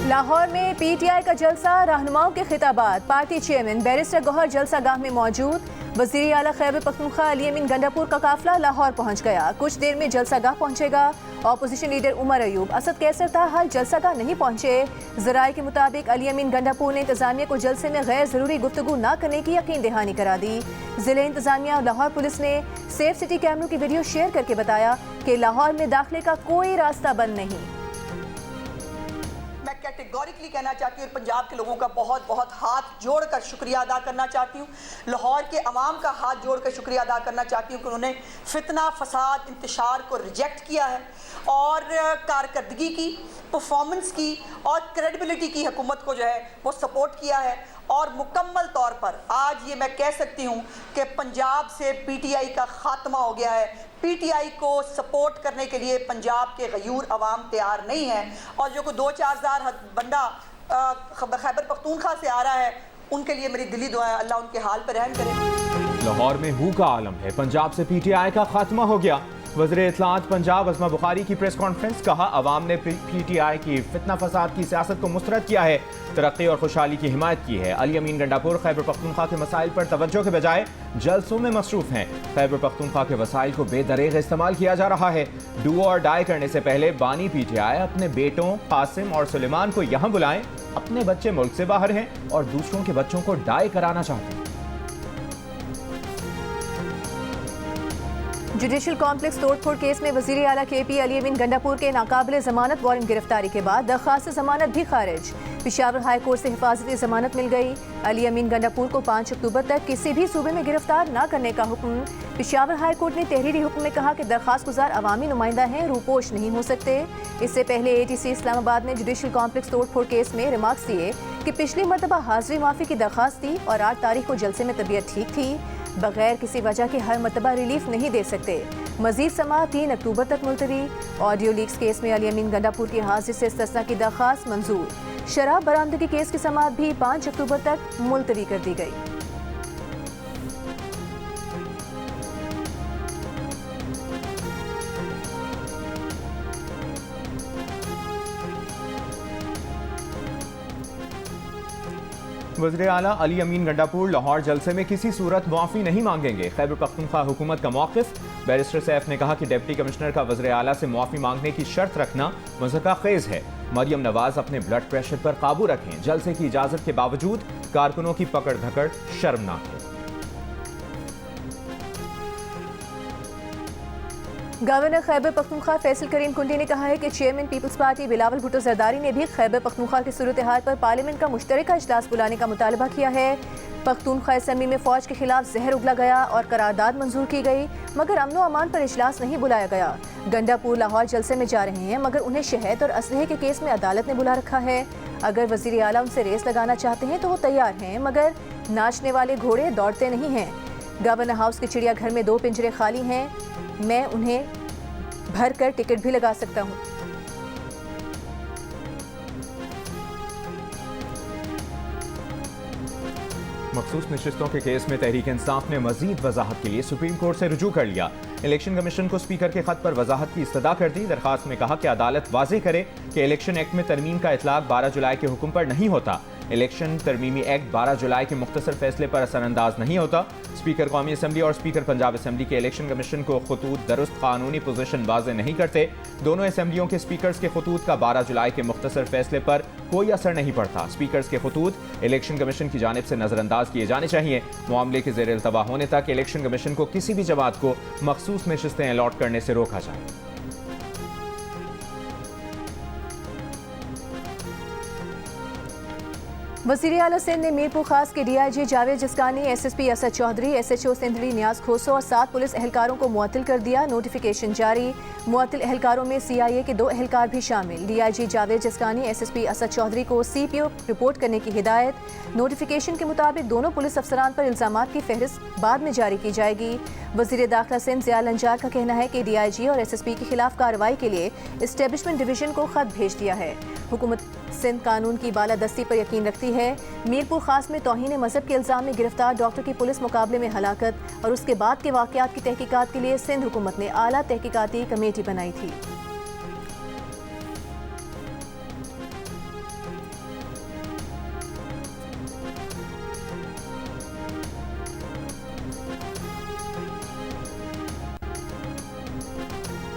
लाहौर में पीटीआई का जलसा, रहनुमाओं के खिताबात। पार्टी चेयरमैन बैरिस्टर गौहर जलसा गाह में मौजूद। वज़ीर आला खैबर पख्तूनख्वा अली अमीन गंडापुर का काफिला लाहौर पहुंच गया। कुछ देर में जलसा गाह पहुंचेगा। ऑपोजिशन लीडर उमर अयूब, असद कैसर ताहाल जलसा गाह नहीं पहुंचे। ज़राए के मुताबिक अली अमीन गंडापुर ने इंतजामिया को जलसे में गैर ज़रूरी गुफ्तगू न करने की यकीन दहानी करा दी। ज़िले इंतजामिया और लाहौर पुलिस ने सेफ सिटी कैमरों की वीडियो शेयर करके बताया कि लाहौर में दाखिले का कोई रास्ता बंद नहीं। मैं कैटेगोरिकली कहना चाहती हूँ, पंजाब के लोगों का बहुत बहुत हाथ जोड़कर शुक्रिया अदा करना चाहती हूँ। लाहौर के अवाम का हाथ जोड़कर शुक्रिया अदा करना चाहती हूँ कि उन्होंने फितना, फसाद, इंतशार को रिजेक्ट किया है और कारकर्दगी की, परफॉर्मेंस की और क्रेडिबिलिटी की हुकूमत को जो है वो सपोर्ट किया है। और मुकम्मल तौर पर आज ये मैं कह सकती हूँ कि पंजाब से पीटीआई का खात्मा हो गया है। पीटीआई को सपोर्ट करने के लिए पंजाब के गयूर अवाम तैयार नहीं है और जो कोई 2-4 हज़ार बंदा खैबर पख्तूनख्वा से आ रहा है, उनके लिए मेरी दिली दुआ है, अल्लाह उनके हाल पर रहम करे। लाहौर में हू का आलम है, पंजाब से पीटीआई का खात्मा हो गया। वज़ीर इत्तलाआत पंजाब अज़मा बुखारी की प्रेस कॉन्फ्रेंस, कहा अवाम ने पीटीआई की फितना फसाद की सियासत को मुस्तरद किया है, तरक्की और खुशहाली की हिमायत की है। अली अमीन गंडापुर खैबर पख्तूनख्वा के मसाइल पर तवज्जो के बजाय जलसों में मसरूफ हैं। खैबर पख्तूनख्वा के वसाइल को बेदरेग इस्तेमाल किया जा रहा है। डू और डाई करने से पहले बानी पीटीआई अपने बेटों कासिम और सुलेमान को यहाँ बुलाएं। अपने बच्चे मुल्क से बाहर हैं और दूसरों के बच्चों को डाई कराना चाहते हैं। जुडिशल कॉम्प्लेक्स तोड़फोड़ केस में वज़ीर आला KP अली अमीन गंडापुर के नाकाबिले ज़मानत वारंट गिरफ्तारी के बाद दरख्वास्त ज़मानत भी खारिज। पेशावर हाई कोर्ट से हिफाजती ज़मानत मिल गई। अली अमीन गंडापुर को 5 अक्टूबर तक किसी भी सूबे में गिरफ्तार न करने का हुक्म। पेशावर हाई कोर्ट ने तहरीरी हुक्म में कहा कि दरख्वास्त गुजार अवामी नुमाइंदा हैं, रूपोश नहीं हो सकते। इससे पहले ATC इस्लामाबाद ने जुडिशल कॉम्प्लेक्स तोड़फोड़ केस में रिमार्क्स दिए कि पिछली मरतबा हाजिरी माफ़ी की दरख्वास्त दी और 8 तारीख को जलसे में तबीयत ठीक थी, बगैर किसी वजह के हर मरतबा रिलीफ नहीं दे सकते। मजीद समाअत 3 अक्टूबर तक मुलतवी। ऑडियो लीक्स केस में अली अमीन गंडापुर की हाजिरी से इस्तिस्ना की दरख्वास्त मंजूर। शराब बरामदगी केस की समाअत भी 5 अक्टूबर तक मुलतवी कर दी गई। वज़ीर आला अली अमीन गंडापुर लाहौर जलसे में किसी सूरत मुआफ़ी नहीं मांगेंगे। खैबर पख्तूनख्वा हुकूमत का मौक़िफ़। बैरिस्टर सैफ ने कहा कि डिप्टी कमिश्नर का वज़ीर आला से मुआफ़ी मांगने की शर्त रखना मज़हका ख़ेज़ है। मरियम नवाज़ अपने ब्लड प्रेशर पर काबू रखें। जलसे की इजाज़त के बावजूद कारकुनों की पकड़ धकड़ शर्मनाक है। गवर्नर खैबर पख्तूनख्वा फैसल करीम कुंडी ने कहा है कि चेयरमैन पीपल्स पार्टी बिलावल भुट्टो जरदारी ने भी खैबर पख्तूनख्वा की सूरत हाल पर पार्लियामेंट का मुश्तरका इजलास बुलाने का मुतालबा किया है। पख्तूनख्वा असम्बली में फौज के खिलाफ जहर उगला गया और करारदाद मंजूर की गई, मगर अमन व अमान पर इजलास नहीं बुलाया गया। गंडापुर लाहौर जलसे में जा रहे हैं, मगर उन्हें शहद और असलहे के केस में अदालत ने बुला रखा है। अगर वज़ीर आला उनसे रेस लगाना चाहते हैं तो वो तैयार हैं, मगर नाचने वाले घोड़े दौड़ते नहीं हैं। गवर्नर हाउस के चिड़ियाघर में 2 पिंजरे खाली हैं, मैं उन्हें भर कर टिकट भी लगा सकता हूँ। मखसूस नशिस्तों के केस में तहरीक इंसाफ ने मजीद वजाहत के लिए सुप्रीम कोर्ट से रुजू कर लिया। इलेक्शन कमीशन को स्पीकर के खत पर वजाहत की इस्तदा कर दी। दरखास्त में कहा कि अदालत वाज़ेह करे कि इलेक्शन एक्ट में तरमीम का इतलाक 12 जुलाई के हुक्म पर नहीं होता। इलेक्शन तरमीमी एक्ट 12 जुलाई के मुख्तसर फैसले पर असरअंदाज नहीं होता। स्पीकर कौमी असम्बली और स्पीकर पंजाब असम्बली के इलेक्शन कमीशन को खतूत दुरुस्त कानूनी पोजीशन वाज़ेह नहीं करते। दोनों असम्बलियों के स्पीकर्स के खतूत का 12 जुलाई के मुख्तसर फैसले पर कोई असर नहीं पड़ता। स्पीकर्स के खतूत इलेक्शन कमीशन की जानिब से नज़रअंदाज किए जाने चाहिए। मामले के ज़ेर इल्तवा होने तक इलेक्शन कमीशन को किसी भी जमात को मखसूस नशिस्तें अलॉट करने से रोका जाए। वज़ीर आला सिंध ने मीरपुर खास के DIG Javed जिस्कानी, SSP Asad Chaudhary, SHO Sindhri नियाज खोसो और 7 पुलिस एहलकारों को मुअत्तल कर दिया। नोटिफिकेशन जारी। मुअत्तल एहलकारों में CIA के 2 एहलकार भी शामिल। DIG जावेद जिस्कानी, SSP असद चौधरी को CPO रिपोर्ट करने की हिदायत। नोटिफिकेशन के मुताबिक दोनों पुलिस अफसरान पर इल्ज़ामात की फहरिस्त बाद में जारी की जाएगी। वज़ीर दाखिला सिंध ज़िया लंजार का कहना है कि DIG और SSP के खिलाफ कार्रवाई के लिए इस्टेब्लिशमेंट डिवीजन को खत भेज दिया है। हुकूमत सिंध कानून की बालादस्ती पर यकीन रखती है। मीरपुर खास में तौहीन मजहब के इल्ज़ाम में गिरफ्तार डॉक्टर की पुलिस मुकाबले में हलाकत और उसके बाद के वाक़यात की तहकीकात के लिए सिंध हुकूमत ने आला तहकीकाती कमेटी बनाई थी।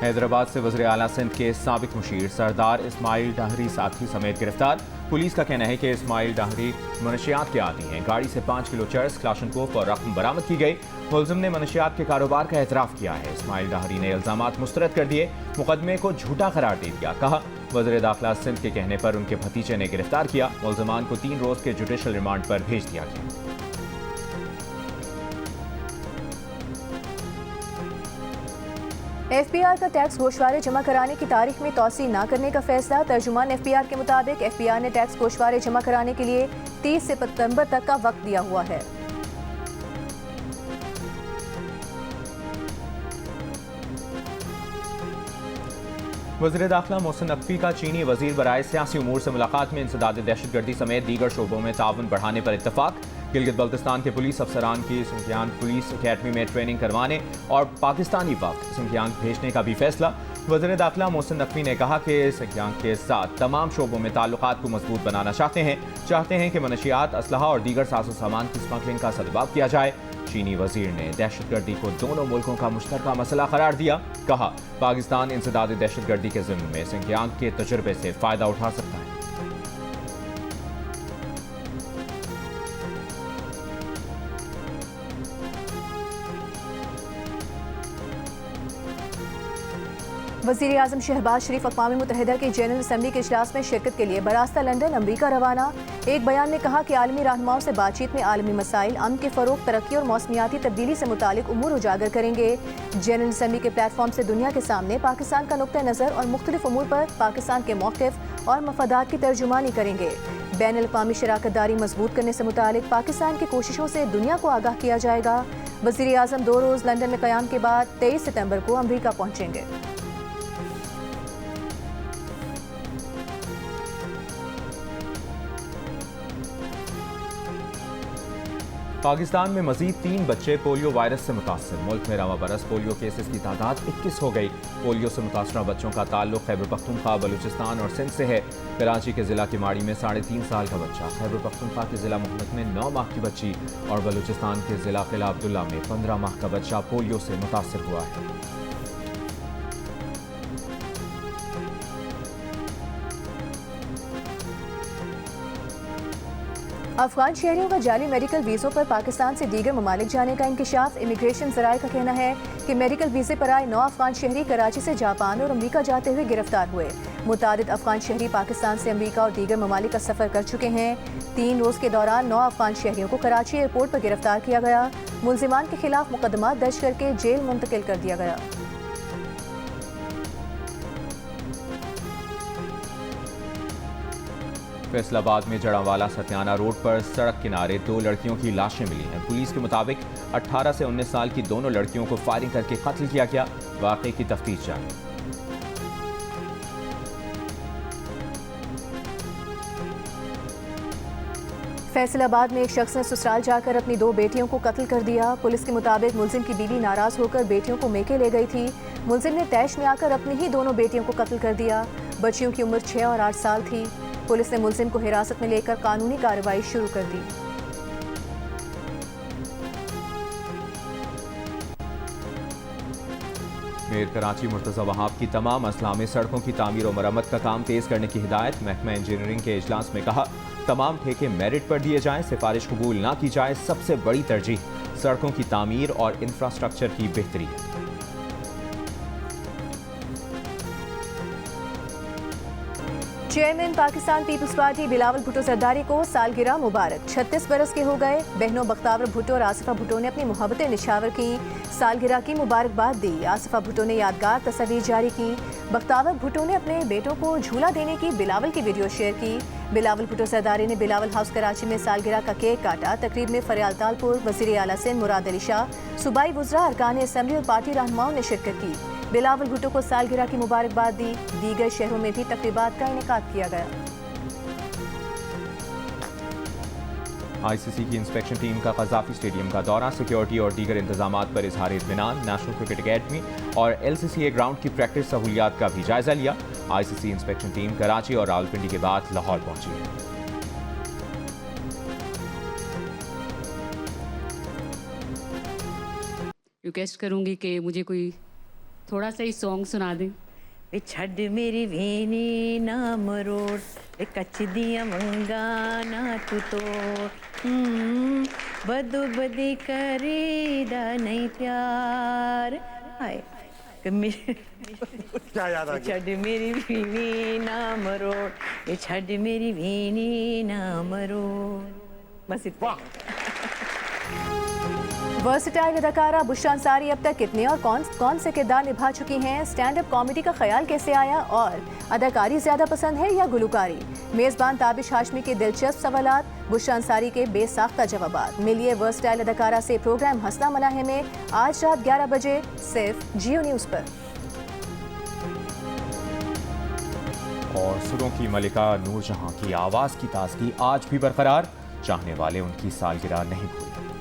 हैदराबाद से वज़ीर आला सिंध के साबिक मुशीर सरदार इस्माइल डाहरी साथी समेत गिरफ्तार। पुलिस का कहना है कि इस्माइल डाहरी मनशियात के आदी हैं। गाड़ी से 5 किलो चर्स, क्लाशनकोफ और रकम बरामद की गई। मुलजिम ने मनशियात के कारोबार का एतराफ़ किया है। इस्माइल डाहरी ने इल्ज़ामात मुस्तरद कर दिए, मुकदमे को झूठा करार दे दिया। कहा वज़ीर दाखिला सिंध के कहने पर उनके भतीजे ने गिरफ्तार किया। मुलजमान को 3 रोज़ के जुडिशल रिमांड पर भेज दिया गया। एफबीआर का टैक्स गोशवारे जमा कराने की तारीख में तौसी न करने का फैसला। तर्जुमान एफबीआर के मुताबिक एफबीआर ने टैक्स गोशवारे जमा कराने के लिए 30 सितंबर तक का वक्त दिया हुआ है। वज़ीर दाखिला मोहसिन नकवी का चीनी वज़ीर बराए सियासी उमूर से मुलाकात में इंसदाद दहशतगर्दी समेत दीगर शोबों में ताउन बढ़ाने पर इत्तफाक। गिलगित बल्तिस्तान के पुलिस अफसरान की सिंकियांग पुलिस अकेडमी में ट्रेनिंग करवाने और पाकिस्तानी वक्त सिंकियांग भेजने का भी फैसला। वज़ीर दाखिला मोहसिन नकवी ने कहा कि सिंकियांग के साथ तमाम शोबों में ताल्लुकात को मजबूत बनाना चाहते हैं कि मनशियात, असलहा और दीगर साजो सामान की स्मगलिंग का सदुभाव किया जाए। चीनी वज़ीर ने दहशतगर्दी को दोनों मुल्कों का मुश्तरका मसला करार दिया। कहा पाकिस्तान इंसदाद दहशतगर्दी के ज़िम्मे में सिंकियांग के तजुर्बे से फ़ायदा उठा सकता है। वज़ीर आज़म शहबाज शरीफ अक़वाम मुत्तहिदा की जनरल असम्बली के इजलास में शिरकत के लिए बरास्ता लंदन अमरीका रवाना। एक बयान में कहा कि आलमी रहनुमाओं से बातचीत में आलमी मसाइल, अमन के फ़रोग़, तरक्की और मौसमियाती तब्दीली से मुतालिक उमूर उजागर करेंगे। जनरल असम्बली के प्लेटफॉर्म से दुनिया के सामने पाकिस्तान का नुक्ता नज़र और मुख्तलिफ उमूर पर पाकिस्तान के मौक़िफ़ और मफादात की तर्जुमानी करेंगे। बैनुल-अक़वामी शराकतदारी मजबूत करने से मुतालिक पाकिस्तान की कोशिशों से दुनिया को आगाह किया जाएगा। वज़ीर आज़म 2 रोज़ लंदन में क़याम के बाद 23 सितंबर को अमरीका पहुँचेंगे। पाकिस्तान में मजीद 3 बच्चे पोलियो वायरस से मुतासर। मुल्क में रवा बरस पोलियो केसेस की तादाद 21 हो गई। पोलियो से मुतासरा बच्चों का ताल्लुक खैबर पख्तूनख्वा, बलूचिस्तान और सिंध से है। कराची के जिला किमाड़ी में 3.5 साल का बच्चा, खैबर पख्तूनख्वा के जिला मोहम्मद में 9 माह की बच्ची और बलूचिस्तान के जिला किला अब्दुल्ला में 15 माह का बच्चा पोलियो से मुतासर हुआ है। अफगान शहरियों का जाली मेडिकल वीज़ों पर पाकिस्तान से दीगर ममालिक जाने का इंकशाफ। इमिग्रेशन ज़राए का कहना है कि मेडिकल वीज़े पर आए 9 अफगान शहरी कराची से जापान और अमरीका जाते हुए गिरफ्तार हुए। मुतादिद अफगान शहरी पाकिस्तान से अमरीका और दीगर ममालिक का सफ़र कर चुके हैं। 3 रोज़ के दौरान 9 अफगान शहरियों को कराची एयरपोर्ट पर गिरफ्तार किया गया। मुल्जिमान के खिलाफ मुकदमा दर्ज करके जेल मुंतकिल कर दिया गया। फैसलाबाद में जड़ावाला सत्याना रोड पर सड़क किनारे 2 लड़कियों की लाशें मिली हैं। पुलिस के मुताबिक 18 से 19 साल की दोनों लड़कियों को फायरिंग करके कत्ल किया गया। वाक़े की तफ्तीश जारी। फैसलाबाद में एक शख्स ने ससुराल जाकर अपनी 2 बेटियों को कत्ल कर दिया। पुलिस के मुताबिक मुलजिम की बीवी नाराज होकर बेटियों को मेके ले गई थी। मुलजिम ने तैश में आकर अपनी ही दोनों बेटियों को कत्ल कर दिया। बच्चियों की उम्र 6 और 8 साल थी। पुलिस ने मुलजिम को हिरासत में लेकर कानूनी कार्रवाई शुरू कर दी। मेयर कराची मुर्तज़ा वहाब की तमाम अजला में सड़कों की तामीर और मरम्मत का काम तेज करने की हिदायत। महकमा इंजीनियरिंग के इजलास में कहा तमाम ठेके मेरिट पर दिए जाएं, सिफारिश कबूल ना की जाए। सबसे बड़ी तरजीह सड़कों की तामीर और इंफ्रास्ट्रक्चर की बेहतरी है। चेयरमैन पाकिस्तान पीपल्स पार्टी बिलावल भुट्टो जरदारी को सालगिरह मुबारक। 36 बरस के हो गए। बहनों बख्तावर भुट्टो और आसिफा भुट्टो ने अपनी मोहब्बतें निछावर की, सालगिरह की मुबारकबाद दी। आसिफा भुट्टो ने यादगार तस्वीर जारी की। बख्तावर भुट्टो ने अपने बेटों को झूला देने की बिलावल की वीडियो शेयर की। बिलावल भुट्टो जरदारी ने बिलावल हाउस कराची में सालगिरह का केक काटा। तकरीब में फरियाल तालपुर, वज़ीर आला सिंध मुराद अली शाह, सूबाई वुज़रा, अरकान असम्बली और पार्टी रहनुमाओं ने शिरकत की। बिलावल भुट्टो को सालगिरह की मुबारकबाद दी। दीगर शहरों में भी तकरीबात का इनेकाद किया गया। आईसीसी की इंस्पेक्शन टीम का कज़ाफी स्टेडियम का दौरा, सिक्योरिटी और दीगर इंतजामात पर इजहार इत्मीनान। नेशनल क्रिकेट अकेडमी और LCCA ग्राउंड की प्रैक्टिस सहूलियात का भी जायजा लिया। आईसीसी इंस्पेक्शन टीम कराची और रावलपिंडी के बाद लाहौर पहुंची है। रिक्वेस्ट करूंगी कि मुझे कोई थोड़ा सा ही सॉन्ग सुना दें। वे छड़ मेरी वेनी ना मरोड़, वे कच दिया मंगा ना तू तोड़। बदो बदी करेदा नहीं प्यार। हाय क्या याद आ गया? छड़ मेरी वेनी ना मरोड़, वे छड़ मेरी वेनी ना मरोड़। बस इतना। वर्सटाइल अदाकारा बुशरा अंसारी अब तक कितने और कौन से किरदार निभा चुकी हैं? स्टैंड अप कॉमेडी का ख्याल कैसे आया और अदाकारी ज़्यादा पसंद है या गुलकारी? मेज़बान ताबिश हाशमी के दिलचस्प सवालात, बुशरा अंसारी के बेसाख्ता जवाबात। मिलिए वर्सटाइल अदाकारा से प्रोग्राम हंसना मनाहे में आज रात 11 बजे सिर्फ जियो न्यूज़ पर। और सुरों की मलिका नूरजहां की आवाज़ की ताजगी आज भी बरकरार, चाहने वाले उनकी सालगिरह नहीं भूले।